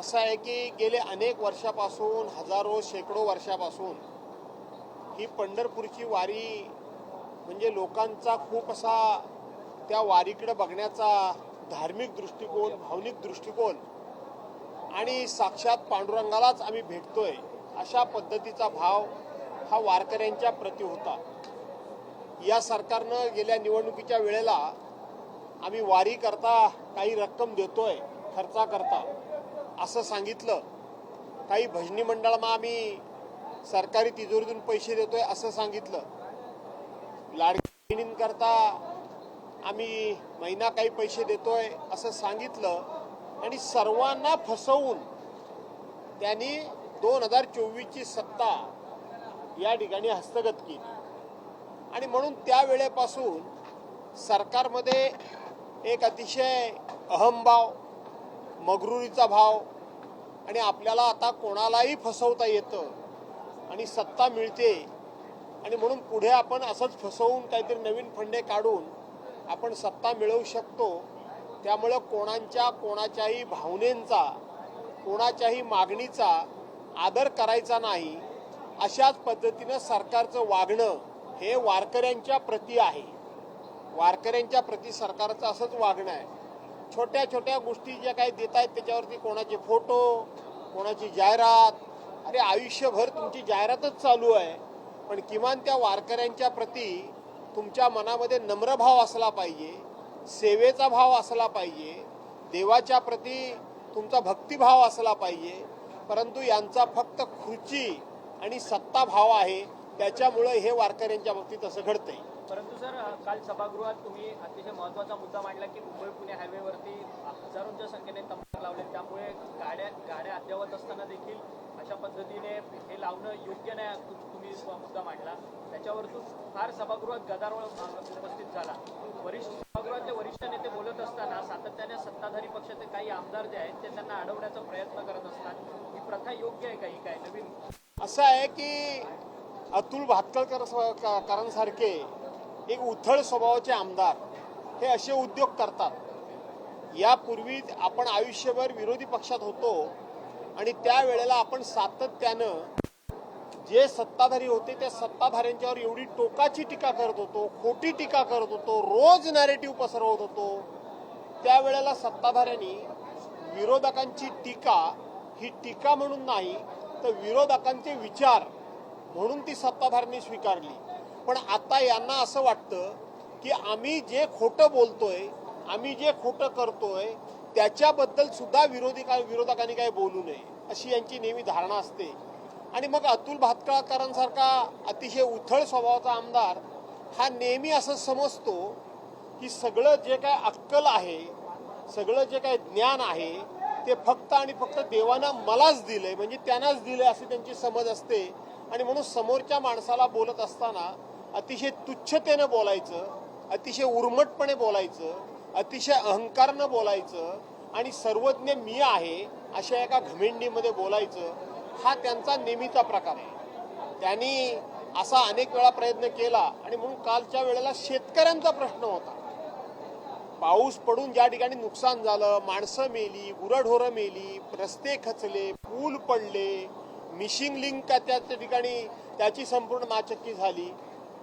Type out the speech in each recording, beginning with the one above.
असं आहे की गेले अनेक वर्षापासून, हजारो शेकडो वर्षापासून ही पंढरपूरची वारी म्हणजे लोकांचा खूप असा त्या वारीकडे बघण्याचा धार्मिक दृष्टिकोन, भावनिक दृष्टिकोन आणि साक्षात पांडुरंगालाच आम्ही भेटतोय अशा पद्धतीचा भाव हा वारकऱ्यांच्या प्रति होता। या सरकारनं गेल्या निवडणुकीच्या वेळेला आम्ही वारी करता काही रक्कम देतोय खर्चाकरता असं सांगितलं, काही भजनी मंडळांना आम्ही सरकारी तिजोरीतून पैसे देतोय असं सांगितलं, लाडकी बहिणींकरता आम्ही महिना काही पैसे देतोय असं सांगितलं आणि सर्वांना फसवून त्यांनी 2024ची सत्ता या ठिकाणी हस्तगत केली। आणि म्हणून त्या वेळेपासून सरकारमध्ये एक अतिशय अहमभाव, मगरुरीचा भाव आणि आपल्याला आता कोणालाही फसवता येतं आणि सत्ता मिळते आणि म्हणून पुढे आपण असंच फसवून काहीतरी नवीन फंडे काढून आपण सत्ता मिळवू शकतो। त्यामुळे कोणाच्याही भावनेंचा, कोणाच्याही मागणीचा आदर करायचा नाही, अशाच पद्धतीनं सरकारचं वागणं हे वारकऱ्यांच्या प्रती आहे। वारकऱ्यांच्या प्रती सरकारचं असंच वागणं आहे। छोट्या छोट्या गोष्टी ज्या काही देत आहेत त्याच्यावरती कोणाचे फोटो, कोणाची जाहिरात, अरे आयुष्यभर तुमची जाहिरातच चालू आहे, पण किमान त्या वारकऱ्यांच्या प्रती तुमच्या मनामध्ये नम्रभाव असला पाहिजे, सेवेचा भाव असला पाहिजे, देवाच्या प्रती तुमचा भक्तिभाव असला पाहिजे। परंतु यांचा फक्त खुर्ची आणि सत्ता भाव आहे, त्याच्यामुळे हे वारकऱ्यांच्या बाबतीत असं घडतंय। परंतु सर, काल सभागृहात तुम्ही अतिशय महत्त्वाचा मुद्दा मांडला की मुंबई पुणे हायवेवरती हजारोंच्या संख्येने तंबाखू लावले, त्यामुळे गाड्या अद्यावत असताना देखील अशा पद्धतीने हे लावणं योग्य नाही, तुम्ही मुद्दा मांडला। त्याच्यावरतून फार सभागृहात गदारोळ उपस्थित झाला। सभागृहातले वरिष्ठ नेते बोलत असताना सातत्याने सत्ताधारी पक्षाचे काही आमदार जे आहेत ते त्यांना अडवण्याचा प्रयत्न करत असतात। ही प्रथा योग्य आहे का? ही काय नवीन असं आहे की अतुल भातखळकरांसारखे एक उथळ स्वभावाचे आमदार हे असे उद्योग करतात। यापूर्वी आपण आयुष्यभर विरोधी पक्षात होतो आणि त्यावेळेला आपण सातत्यानं जे सत्ताधारी होते त्या सत्ताधाऱ्यांच्यावर एवढी टोकाची टीका करत होतो, खोटी टीका करत होतो, रोज नॅरेटिव्ह पसरवत होतो। त्यावेळेला सत्ताधाऱ्यांनी विरोधकांची टीका ही टीका म्हणून नाही तर विरोधकांचे विचार म्हणून ती सत्ताधाऱ्यांनी स्वीकारली। पण आता यांना असं वाटतं की आम्ही जे खोटं बोलतोय, आम्ही जे खोटं करतोय त्याच्याबद्दल सुद्धा विरोधकांनी काही बोलू नये अशी यांची नेहमी धारणा असते। आणि मग अतुल भातखळकरांसारखा अतिशय उथळ स्वभावाचा आमदार हा नेहमी असं समजतो की सगळं जे काय अक्कल आहे, सगळं जे काय ज्ञान आहे ते फक्त आणि फक्त देवानं मलाच दिलंय, म्हणजे त्यांनाच दिलंय अशी त्यांची समज असते। आणि म्हणून समोरच्या माणसाला बोलत असताना अतिशय तुच्छतेनं बोलायचं, अतिशय उर्मटपणे बोलायचं, अतिशय अहंकारनं बोलायचं आणि सर्वज्ञ मी आहे अशा एका घमेंडीमध्ये बोलायचं, हा त्यांचा नेहमीचा प्रकार आहे। त्यांनी असा अनेक वेळा प्रयत्न केला आणि म्हणून कालच्या वेळेला शेतकऱ्यांचा प्रश्न होता। पाऊस पडून ज्या ठिकाणी नुकसान झालं, माणसं मेली, गुरंढोरं मेली, रस्ते खचले, पूल पडले, मिशिंग लिंक त्या ठिकाणी त्याची संपूर्ण नाचक्की झाली,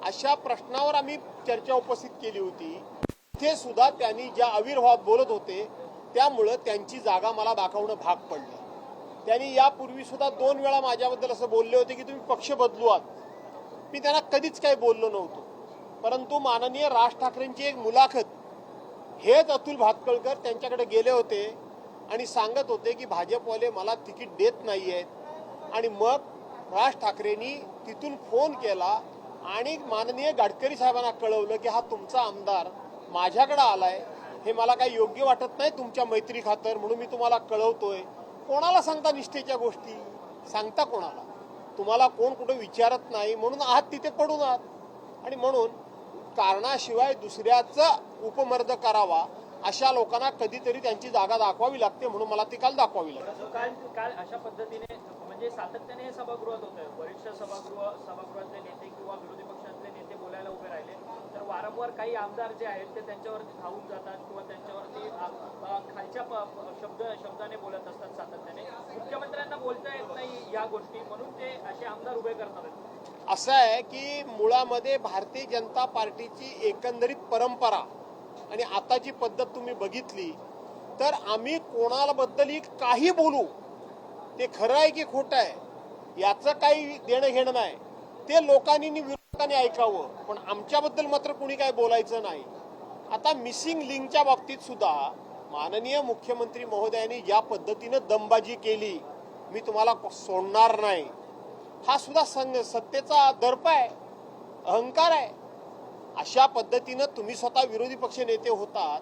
अशा प्रश्नावर आम्ही चर्चा उपस्थित केली होती। तिथे सुद्धा त्यांनी ज्या आविर्भावात बोलत होते त्यामुळं त्यांची जागा मला दाखवणं भाग पडलं। त्यांनी यापूर्वी सुद्धा 2 वेळा माझ्याबद्दल असं बोलले होते की तुम्ही पक्ष बदलू आहात। मी त्यांना कधीच काही बोललो नव्हतो, परंतु माननीय राज ठाकरेंची एक मुलाखत हेच अतुल भातखळकर त्यांच्याकडे गेले होते आणि सांगत होते की भाजपवाले मला तिकीट देत नाही आहेत। आणि मग राज ठाकरेंनी तिथून फोन केला आणि माननीय गडकरी साहेबांना कळवलं की हा तुमचा आमदार माझ्याकडे आलाय, हे मला काही योग्य वाटत नाही तुमच्या मैत्री खातर, म्हणून मी तुम्हाला कळवतोय। कोणाला सांगता निष्ठेच्या गोष्टी? सांगता कोणाला? तुम्हाला कोण कुठे विचारत नाही म्हणून आहात तिथे पडून आहात। आणि म्हणून कारणाशिवाय दुसऱ्याचा उपमर्द करावा अशा लोकांना कधीतरी त्यांची जागा दाखवावी लागते, म्हणून मला ती काल दाखवावी लागते। काल अशा पद्धतीने म्हणजे सातत्याने हे सभागृहात होतं, वरिष्ठ सभागृहातले नेते किंवा विरोधी पक्षातले नेते बोलायला उभे राहिले तर वारंवार काही आमदार जे आहेत ते त्यांच्यावरती धावून जातात किंवा त्यांच्यावरती खालच्या शब्दाने बोलत असतात सातत्याने। या गोष्टी, म्हणून ते असे आमदार उभे करणार आहेत. असं आहे की मुळामध्ये भारतीय जनता पार्टीची एकंदरीत परंपरा आणि आताची पद्धत तुम्ही बघितली तर आम्ही कोणाला बद्दल काही बोलू, ते खरं आहे की खोटं आहे याचं काही देणं घेणं नाही, ते लोकांनी विरोधकांनी ऐकावं, पण आमच्याबद्दल मात्र कुणी काय बोलायचं नाही. आता मिसिंग लिंकच्या बाबतीत सुद्धा माननीय मुख्यमंत्री महोदयांनी ज्या पद्धतीनं दमबाजी केली, मी तुम्हाला सोडणार नाही, हा सुद्धा सत्तेचा दर्प आहे, अहंकार आहे. अशा पद्धतीनं तुम्ही स्वतः विरोधी पक्ष नेते होतात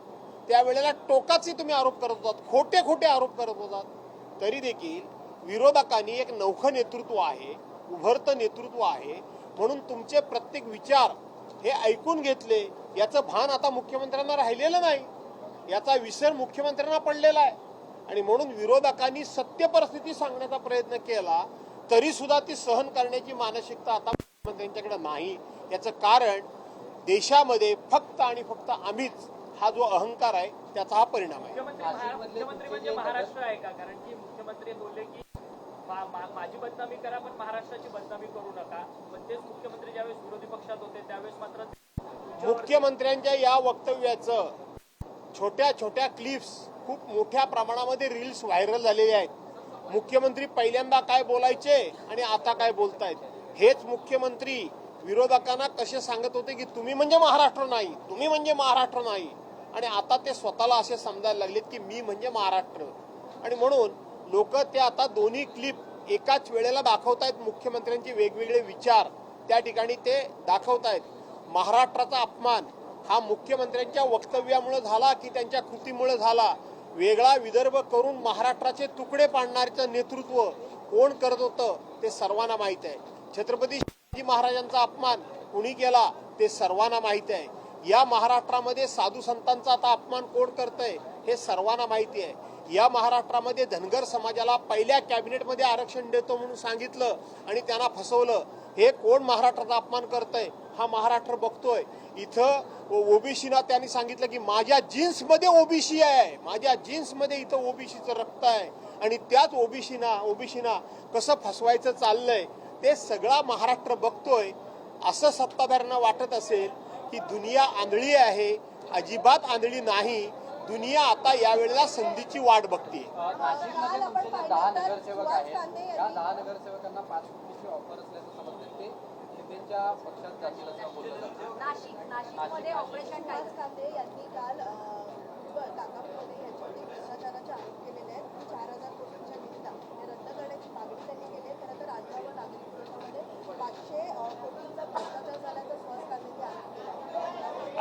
त्यावेळेला टोकाचे तुम्ही आरोप करत होतात, खोटे खोटे आरोप करत होतात. तरी देखील विरोधकांनी एक नवखं नेतृत्व आहे, उभरतं नेतृत्व आहे, म्हणून तुमचे प्रत्येक विचार हे ऐकून घेतले. याचं भान आता मुख्यमंत्र्यांना राहिलेलं नाही, याचा विसर मुख्यमंत्र्यांना पडलेला आहे. आणि म्हणून विरोधकांनी सत्य परिस्थिती सांगण्याचा प्रयत्न केला तरी सुद्धा ती सहन करण्याची मानसिकता आता मुख्यमंत्र्यांच्याकडे नाही. याचं कारण देशामध्ये फक्त आणि फक्त आम्हीच हा जो अहंकार आहे त्याचा हा परिणाम आहे. मुख्यमंत्री म्हणजे महाराष्ट्र आहे का? कारण की मुख्यमंत्री बोलले की माझी बदनामी करा पण महाराष्ट्राची बदनामी करू नका. पण तेच मुख्यमंत्री ज्यावेळेस विरोधी पक्षात होते त्यावेळेस मात्र मुख्यमंत्र्यांच्या या वक्तव्याचं छोट्या छोट्या क्लिप्स खूप मोठ्या प्रमाणामध्ये रील्स व्हायरल झालेले आहेत. मुख्यमंत्री पहिल्यांदा काय बोलायचे आणि आता काय बोलतायत. हेच मुख्यमंत्री विरोधकांना कसे सांगत होते की तुम्ही म्हणजे महाराष्ट्र नाही, तुम्ही म्हणजे महाराष्ट्र नाही, आणि आता ते स्वतःला असे समजायला लागलेत की मी म्हणजे महाराष्ट्र. आणि म्हणून लोक ते आता दोन्ही क्लिप एकाच वेळेला दाखवतायत. मुख्यमंत्र्यांचे वेगवेगळे विचार त्या ठिकाणी ते दाखवतायत. महाराष्ट्राचा अपमान हा मुख्यमंत्र्यांच्या वक्तव्यामुळे झाला की त्यांच्या कृतीमुळे झाला. वेगळा विदर्भ करून महाराष्ट्राचे तुकडे पाडण्याचं नेतृत्व कोण करत होतं ते सर्वांना माहित आहे. छत्रपती शिवाजी महाराजांचा अपमान कुणी केला ते सर्वांना माहिती आहे. या महाराष्ट्रामध्ये साधू संतांचा आता अपमान कोण करतंय हे सर्वांना माहिती आहे. या महाराष्ट्रामध्ये धनगर समाजाला पहिल्या कॅबिनेटमध्ये आरक्षण देतो म्हणून सांगितलं आणि त्यांना फसवलं. हे कोण महाराष्ट्राचा अपमान करतंय हा महाराष्ट्र बघतोय. इथं ओबीसीना त्यांनी सांगितलं की माझ्या जीन्समध्ये ओबीसी आहे, माझ्या जीन्समध्ये इथं ओबीसीचं रक्त आहे, आणि त्याच ओबीसीना कसं फसवायचं चाललंय ते सगळा महाराष्ट्र बघतोय. असं सत्ताधाऱ्यांना वाटत असेल की दुनिया आंधळी आहे, अजिबात आंधळी नाही. दुनिया आता यावेळेला संधीची वाट बघते. नाशिकमध्ये तुमचे जे 10 नगरसेवक आहेत त्या 10 नगरसेवकांना 5 कोटीची ऑफर असल्याचं समजतं. ते शिंदेच्या पक्षात जातील असं बोललं जातं. नाशिकमध्ये ऑपरेशन टाइगर कांदे यांनी काल काकामध्ये याच्यामध्ये भ्रष्टाचाराचे आरोप केलेले आहेत. 4,000 कोटींच्या निविदा हे रद्द करण्याची मागणी त्यांनी केली आहे. खरं तर राज्य व नागरी पुरवठ्यामध्ये 500 कोटींचा भ्रष्टाचार झाल्याचं सुहास कांदेंनी आरोप केला.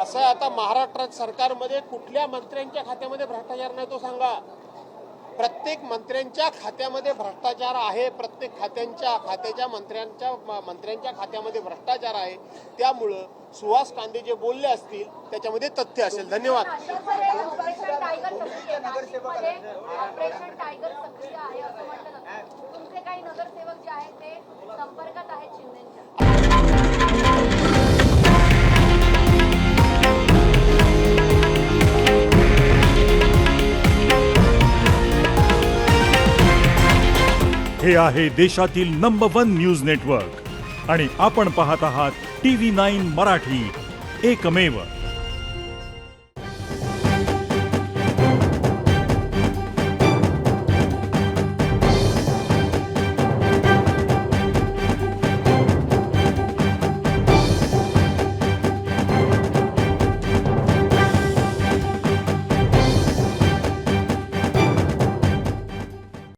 असं आता महाराष्ट्र सरकारमध्ये कुठल्या मंत्र्यांच्या खात्यामध्ये भ्रष्टाचार नाही तो सांगा. प्रत्येक मंत्र्यांच्या खात्यामध्ये भ्रष्टाचार आहे. प्रत्येक खात्याच्या मंत्र्यांच्या खात्यामध्ये भ्रष्टाचार आहे. त्यामुळं सुहास कांदे जे बोलले असतील त्याच्यामध्ये तथ्य असेल. धन्यवाद. ऑपरेशन टायगर सक्रिय आहे असं म्हटलं जातं. तुमचे काही नगरसेवक जे आहेत ते संपर्कात आहेत शिंदेच्या. हे आहे देशातील नंबर 1 न्यूज नेटवर्क आणि आपण पाहत आहात TV9 मराठी, एकमेव.